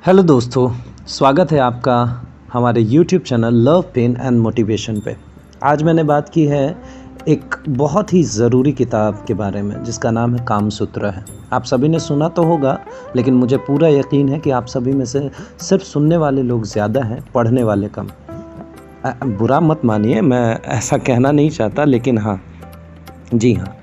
Hello दोस्तों, स्वागत है आपका हमारे YouTube channel love pain and motivation पे। आज मैंने बात की है एक बहुत ही ज़रूरी किताब के बारे में जिसका नाम है कामसूत्र है। आप सभी ने सुना तो होगा, लेकिन मुझे पूरा यकीन है कि आप सभी में से सिर्फ सुनने वाले लोग ज़्यादा हैं, पढ़ने वाले कम। बुरा मत मानिए, मैं ऐसा कहना नहीं चाहता, लेकिन हाँ, जी हाँ,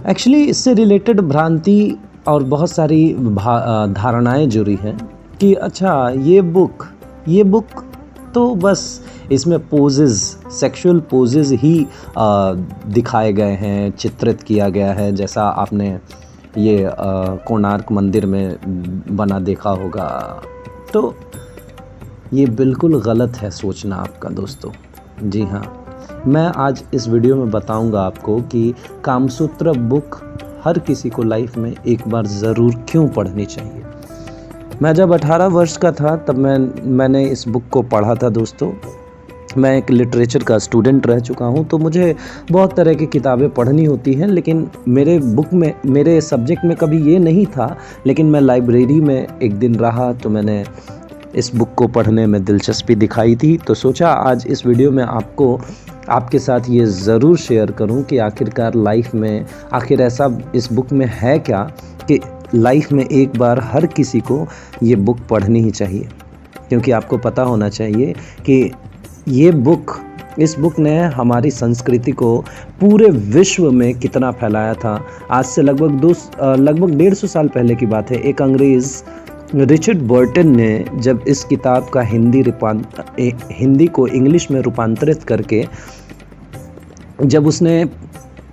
एक्चुअली इससे रिलेटेड भ्रांति और बहुत सारी धारणाएं जुड़ी हैं कि अच्छा ये बुक तो बस इसमें पोजेज़, सेक्सुअल पोजेज़ ही दिखाए गए हैं, चित्रित किया गया है, जैसा आपने ये कोणार्क मंदिर में बना देखा होगा। तो ये बिल्कुल गलत है सोचना आपका दोस्तों। जी हाँ, मैं आज इस वीडियो में बताऊंगा आपको कि कामसूत्र बुक हर किसी को लाइफ में एक बार ज़रूर क्यों पढ़नी चाहिए। मैं जब 18 वर्ष का था तब मैंने इस बुक को पढ़ा था दोस्तों। मैं एक लिटरेचर का स्टूडेंट रह चुका हूँ, तो मुझे बहुत तरह की किताबें पढ़नी होती हैं, लेकिन मेरे सब्जेक्ट में कभी ये नहीं था। लेकिन मैं लाइब्रेरी में एक दिन रहा तो मैंने इस बुक को पढ़ने में दिलचस्पी दिखाई थी, तो सोचा आज इस वीडियो में आपके साथ ये ज़रूर शेयर करूं कि आखिरकार लाइफ में आखिर ऐसा इस बुक में है क्या कि लाइफ में एक बार हर किसी को ये बुक पढ़नी ही चाहिए। क्योंकि आपको पता होना चाहिए कि इस बुक ने हमारी संस्कृति को पूरे विश्व में कितना फैलाया था। आज से लगभग 150 साल पहले की बात है। एक अंग्रेज़ रिचर्ड बर्टन ने जब इस किताब का हिंदी को इंग्लिश में रूपांतरित करके जब उसने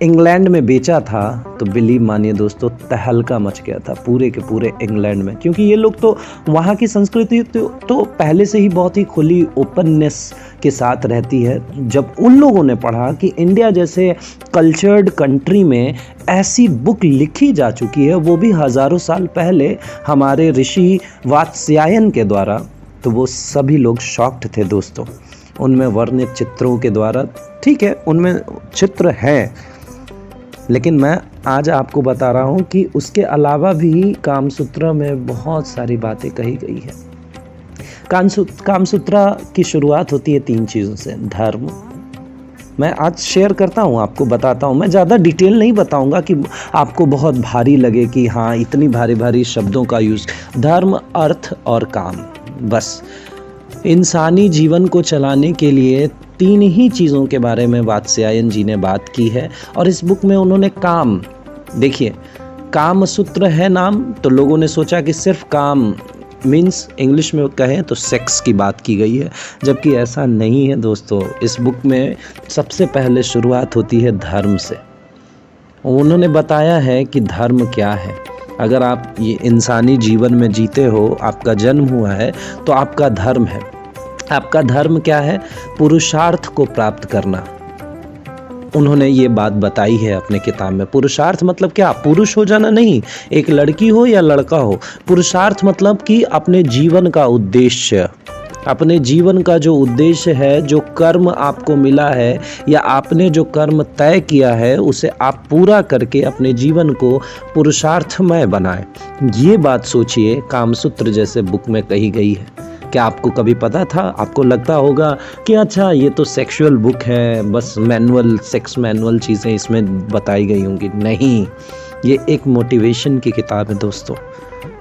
इंग्लैंड में बेचा था, तो बिलीव मानिए दोस्तों, तहलका मच गया था पूरे के पूरे इंग्लैंड में। क्योंकि ये लोग तो वहाँ की संस्कृति तो पहले से ही बहुत ही खुली ओपननेस के साथ रहती है। जब उन लोगों ने पढ़ा कि इंडिया जैसे कल्चर्ड कंट्री में ऐसी बुक लिखी जा चुकी है, वो भी हज़ारों साल पहले हमारे ऋषि वात्स्यायन के द्वारा, तो वो सभी लोग शॉक्ड थे दोस्तों। उनमें वर्णित चित्रों के द्वारा, ठीक है, उनमें चित्र हैं, लेकिन मैं आज आपको बता रहा हूँ कि उसके अलावा भी कामसूत्र में बहुत सारी बातें कही गई है। कामसूत्र की शुरुआत होती है 3 चीज़ों से। धर्म, मैं आज शेयर करता हूँ, आपको बताता हूँ। मैं ज़्यादा डिटेल नहीं बताऊँगा कि आपको बहुत भारी लगे कि हाँ इतनी भारी भारी शब्दों का यूज़। धर्म, अर्थ और काम, बस इंसानी जीवन को चलाने के लिए 3 ही चीज़ों के बारे में वात्स्यायन जी ने बात की है। और इस बुक में उन्होंने काम, देखिए कामसूत्र है नाम, तो लोगों ने सोचा कि सिर्फ काम मीन्स इंग्लिश में कहें तो सेक्स की बात की गई है, जबकि ऐसा नहीं है दोस्तों। इस बुक में सबसे पहले शुरुआत होती है धर्म से। उन्होंने बताया है कि धर्म क्या है। अगर आप ये इंसानी जीवन में जीते हो, आपका जन्म हुआ है, तो आपका धर्म है। आपका धर्म क्या है? पुरुषार्थ को प्राप्त करना। उन्होंने ये बात बताई है अपने किताब में। पुरुषार्थ मतलब क्या? पुरुष हो जाना नहीं, एक लड़की हो या लड़का हो। पुरुषार्थ मतलब कि अपने जीवन का उद्देश्य, अपने जीवन का जो उद्देश्य है, जो कर्म आपको मिला है या आपने जो कर्म तय किया है, उसे आप पूरा करके अपने जीवन को पुरुषार्थमय बनाएं। ये बात सोचिए, कामसूत्र जैसे बुक में कही गई है। क्या आपको कभी पता था? आपको लगता होगा कि अच्छा ये तो सेक्सुअल बुक है, बस सेक्स मैनुअल चीज़ें इसमें बताई गई होंगी। नहीं, ये एक मोटिवेशन की किताब है दोस्तों।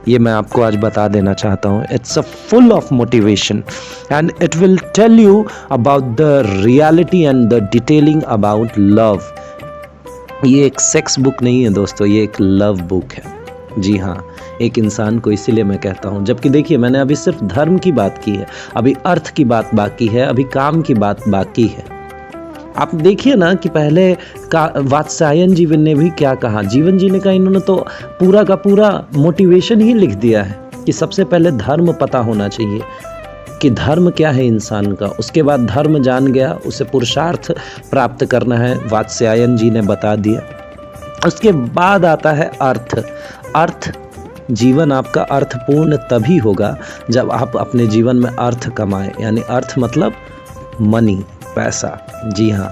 ये मैं आपको आज बता देना चाहता हूँ। It's a full of motivation and it will tell you about the reality and the detailing about love. ये एक सेक्स बुक नहीं है दोस्तों, ये एक लव बुक है। जी हाँ, एक इंसान को, इसीलिए मैं कहता हूँ। जबकि देखिए, मैंने अभी सिर्फ धर्म की बात की है, अभी अर्थ की बात बाकी है, अभी काम की बात बाकी है। आप देखिए ना कि पहले वात्स्यायन जी ने भी क्या कहा, जीवन जीने का इन्होंने तो पूरा का पूरा मोटिवेशन ही लिख दिया है कि सबसे पहले धर्म पता होना चाहिए कि धर्म क्या है इंसान का। उसके बाद धर्म जान गया, उसे पुरुषार्थ प्राप्त करना है, वात्स्यायन जी ने बता दिया। उसके बाद आता है अर्थ। अर्थ, जीवन आपका अर्थपूर्ण तभी होगा जब आप अपने जीवन में अर्थ कमाएं, यानी अर्थ मतलब मनी, पैसा। जी हाँ,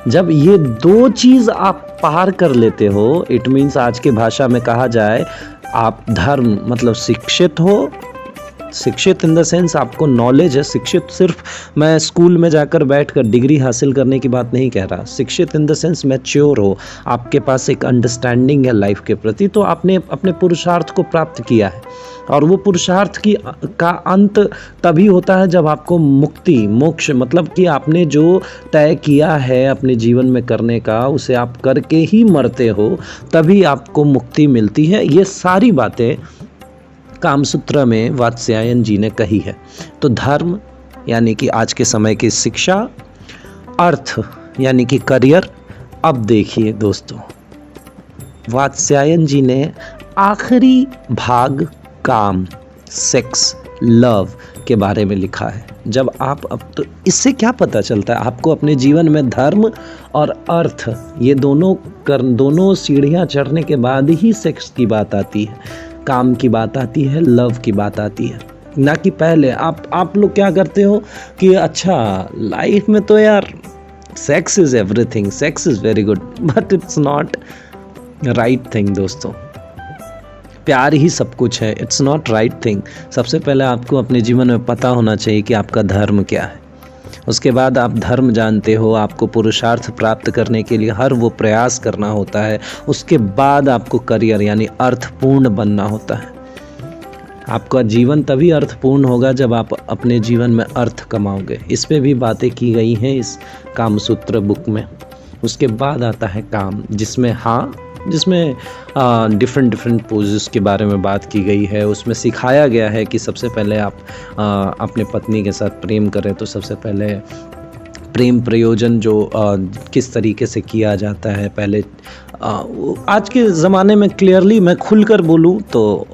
जब ये 2 चीज़ आप पार कर लेते हो, इट मीन्स आज के भाषा में कहा जाए, आप धर्म मतलब शिक्षित हो शिक्षित इन द सेंस आपको नॉलेज है। शिक्षित सिर्फ मैं स्कूल में जाकर बैठकर डिग्री हासिल करने की बात नहीं कह रहा। शिक्षित इन द सेंस मैच्योर हो, आपके पास एक अंडरस्टैंडिंग है लाइफ के प्रति, तो आपने अपने पुरुषार्थ को प्राप्त किया है। और वो पुरुषार्थ का अंत तभी होता है जब आपको मुक्ति, मोक्ष, मतलब कि आपने जो तय किया है अपने जीवन में करने का, उसे आप करके ही मरते हो, तभी आपको मुक्ति मिलती है। ये सारी बातें कामसूत्र में वात्स्यायन जी ने कही है। तो धर्म यानी कि आज के समय की शिक्षा, अर्थ यानी कि करियर। अब देखिए दोस्तों, वात्स्यायन जी ने आखिरी भाग काम, सेक्स, लव के बारे में लिखा है। जब आप अब तो इससे क्या पता चलता है आपको अपने जीवन में धर्म और अर्थ, ये दोनों सीढ़ियाँ चढ़ने के बाद ही सेक्स की बात आती है, काम की बात आती है, लव की बात आती है, ना कि पहले। आप लोग क्या करते हो कि अच्छा लाइफ में तो यार sex is everything, sex is very good, but it's not right thing दोस्तों। प्यार ही सब कुछ है, इट्स नॉट राइट थिंग। सबसे पहले आपको अपने जीवन में पता होना चाहिए कि आपका धर्म क्या है। उसके बाद आप धर्म जानते हो, आपको पुरुषार्थ प्राप्त करने के लिए हर वो प्रयास करना होता है। उसके बाद आपको करियर यानी अर्थपूर्ण बनना होता है। आपका जीवन तभी अर्थपूर्ण होगा जब आप अपने जीवन में अर्थ कमाओगे। इस पे भी बातें की गई हैं इस कामसूत्र बुक में। उसके बाद आता है काम, जिसमें डिफरेंट पोजेस के बारे में बात की गई है। उसमें सिखाया गया है कि सबसे पहले आप अपने पत्नी के साथ प्रेम करें तो सबसे पहले प्रेम प्रयोजन जो किस तरीके से किया जाता है। पहले आज के ज़माने में क्लियरली मैं खुलकर बोलूँ तो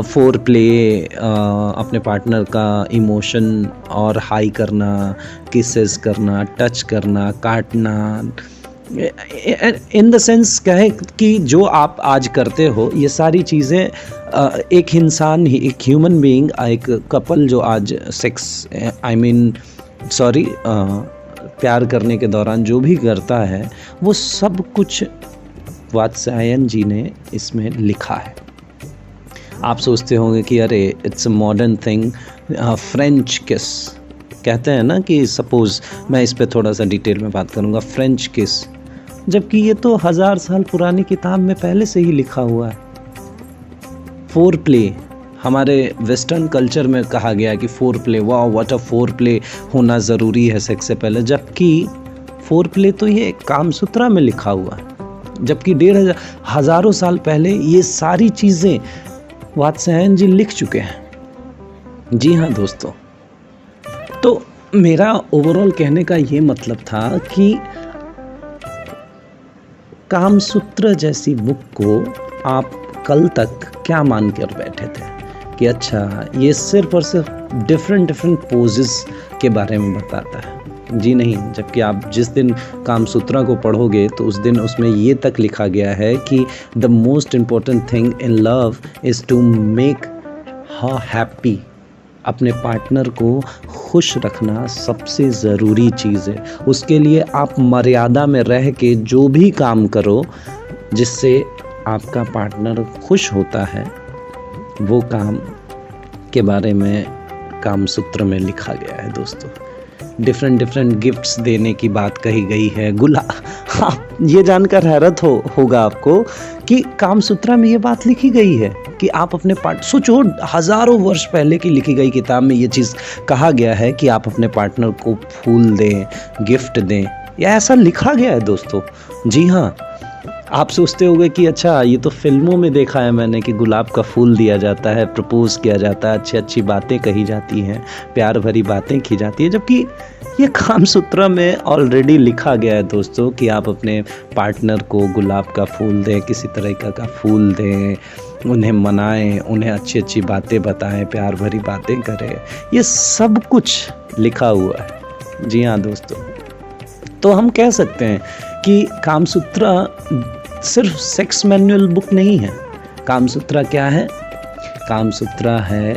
फोर प्ले, अपने पार्टनर का इमोशन और हाई करना, किसेस करना, टच करना, काटना, इन द सेंस कहे कि जो आप आज करते हो ये सारी चीज़ें एक इंसान ही, एक ह्यूमन बीइंग, एक कपल जो आज सेक्स प्यार करने के दौरान जो भी करता है वो सब कुछ वात्स्यायन जी ने इसमें लिखा है। आप सोचते होंगे कि अरे it's a modern thing, French किस कहते हैं ना, कि सपोज़ मैं इस पे थोड़ा सा डिटेल में बात करूँगा, फ्रेंच किस, जबकि ये तो 1000 साल पुरानी किताब में पहले से ही लिखा हुआ है। फोर प्ले हमारे वेस्टर्न कल्चर में कहा गया कि फोर प्ले, वाह व्हाट अ फोर प्ले होना ज़रूरी है सेक्स से पहले, जबकि फोर प्ले तो ये कामसूत्रा में लिखा हुआ है। जबकि 1500 साल पहले ये सारी चीज़ें वात्स्यायन जी लिख चुके हैं। जी हाँ दोस्तों, तो मेरा ओवरऑल कहने का ये मतलब था कि कामसूत्र जैसी बुक को आप कल तक क्या मान कर बैठे थे कि अच्छा ये सिर्फ और सिर्फ डिफरेंट पोजेस के बारे में बताता है। जी नहीं, जबकि आप जिस दिन कामसूत्रा को पढ़ोगे तो उस दिन उसमें ये तक लिखा गया है कि the most important thing in love is to make her happy. अपने पार्टनर को खुश रखना सबसे ज़रूरी चीज़ है। उसके लिए आप मर्यादा में रह के जो भी काम करो जिससे आपका पार्टनर खुश होता है, वो काम के बारे में कामसूत्र में लिखा गया है दोस्तों। डिफरेंट गिफ्ट्स देने की बात कही गई है। आप ये जानकर हैरत होगा आपको कि कामसूत्रा में ये बात लिखी गई है कि आप अपने सोचो, हज़ारों वर्ष पहले की लिखी गई किताब में ये चीज़ कहा गया है कि आप अपने पार्टनर को फूल दें, गिफ्ट दें। या ऐसा लिखा गया है दोस्तों। जी हाँ, आप सोचते होंगे कि अच्छा ये तो फिल्मों में देखा है मैंने कि गुलाब का फूल दिया जाता है, प्रपोज किया जाता है, अच्छी बातें कही जाती हैं, प्यार भरी बातें की जाती है, जबकि ये कामसूत्रा में ऑलरेडी लिखा गया है दोस्तों कि आप अपने पार्टनर को गुलाब का फूल दें, किसी तरीक़े का फूल दें, उन्हें मनाएं, उन्हें अच्छी बातें बताएं, प्यार भरी बातें करें। ये सब कुछ लिखा हुआ है। जी हाँ दोस्तों, तो हम कह सकते हैं कि कामसूत्रा सिर्फ सेक्स मैनुअल बुक नहीं है। कामसूत्रा क्या है? कामसूत्रा है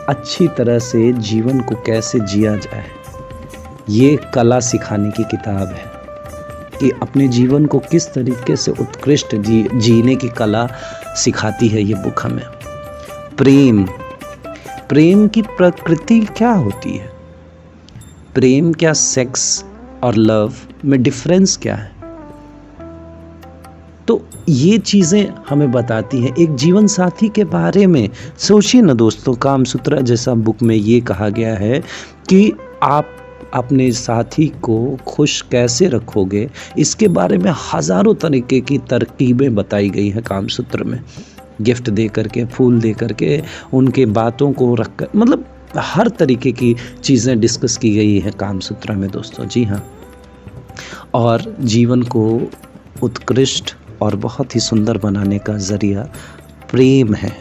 अच्छी तरह से जीवन को कैसे जिया जाए, ये कला सिखाने की किताब है कि अपने जीवन को किस तरीके से उत्कृष्ट जीने की कला सिखाती है ये बुक हमें। प्रेम, प्रेम की प्रकृति क्या होती है, प्रेम क्या सेक्स और लव में डिफरेंस क्या है। तो ये चीज़ें हमें बताती हैं। एक जीवन साथी के बारे में सोचिए ना दोस्तों, कामसूत्र जैसा बुक में ये कहा गया है कि आप अपने साथी को खुश कैसे रखोगे, इसके बारे में हज़ारों तरीके की तरकीबें बताई गई हैं कामसूत्र में। गिफ्ट दे करके, फूल दे करके, उनके बातों को रख कर, मतलब हर तरीके की चीज़ें डिस्कस की गई है कामसूत्र में दोस्तों। जी हाँ, और जीवन को उत्कृष्ट और बहुत ही सुंदर बनाने का ज़रिया प्रेम है।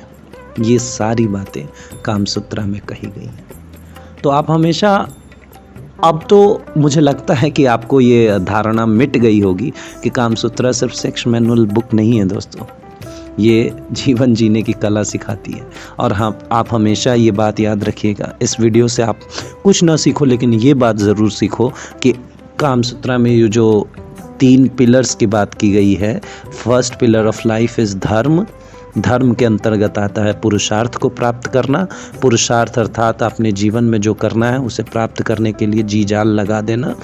ये सारी बातें कामसूत्र में कही गई हैं। तो आप हमेशा, अब तो मुझे लगता है कि आपको ये धारणा मिट गई होगी कि कामसूत्र सिर्फ सेक्स मैनुअल बुक नहीं है दोस्तों, ये जीवन जीने की कला सिखाती है। और हाँ, आप हमेशा ये बात याद रखिएगा, इस वीडियो से आप कुछ ना सीखो, लेकिन ये बात ज़रूर सीखो कि कामसूत्र में ये जो 3 पिलर्स की बात की गई है, first pillar of life is धर्म। धर्म के अंतर्गत आता है पुरुषार्थ को प्राप्त करना। पुरुषार्थ अर्थात अपने जीवन में जो करना है उसे प्राप्त करने के लिए जी जान लगा देना।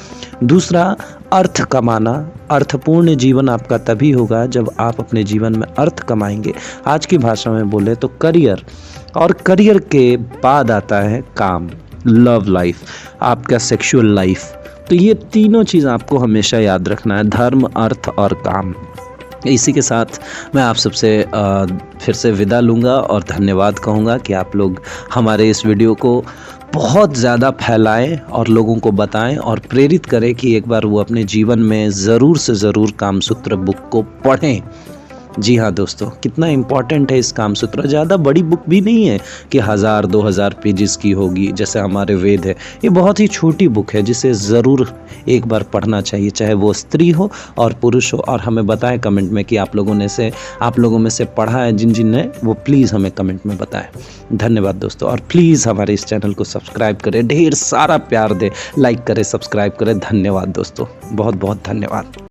दूसरा, अर्थ कमाना। अर्थपूर्ण जीवन आपका तभी होगा जब आप अपने जीवन में अर्थ कमाएंगे। आज की भाषा में बोले तो करियर, और करियर के बाद आता है काम, लव लाइफ, आपका सेक्सुअल लाइफ। तो ये तीनों चीज़ आपको हमेशा याद रखना है, धर्म, अर्थ और काम। इसी के साथ मैं आप सबसे फिर से विदा लूँगा और धन्यवाद कहूँगा कि आप लोग हमारे इस वीडियो को बहुत ज़्यादा फैलाएं और लोगों को बताएं और प्रेरित करें कि एक बार वो अपने जीवन में ज़रूर से ज़रूर कामसूत्र बुक को पढ़ें। जी हाँ दोस्तों, कितना इम्पॉर्टेंट है इस कामसूत्र। ज़्यादा बड़ी बुक भी नहीं है कि 1000-2000 पेजेस की होगी जैसे हमारे वेद है। ये बहुत ही छोटी बुक है जिसे ज़रूर एक बार पढ़ना चाहिए, चाहे वो स्त्री हो और पुरुष हो। और हमें बताएं कमेंट में कि आप लोगों में से पढ़ा है जिन ने, वो प्लीज़ हमें कमेंट में बताएं। धन्यवाद दोस्तों, और प्लीज़ हमारे इस चैनल को सब्सक्राइब करें, ढेर सारा प्यार दें, लाइक करें, सब्सक्राइब करें। धन्यवाद दोस्तों, बहुत बहुत धन्यवाद।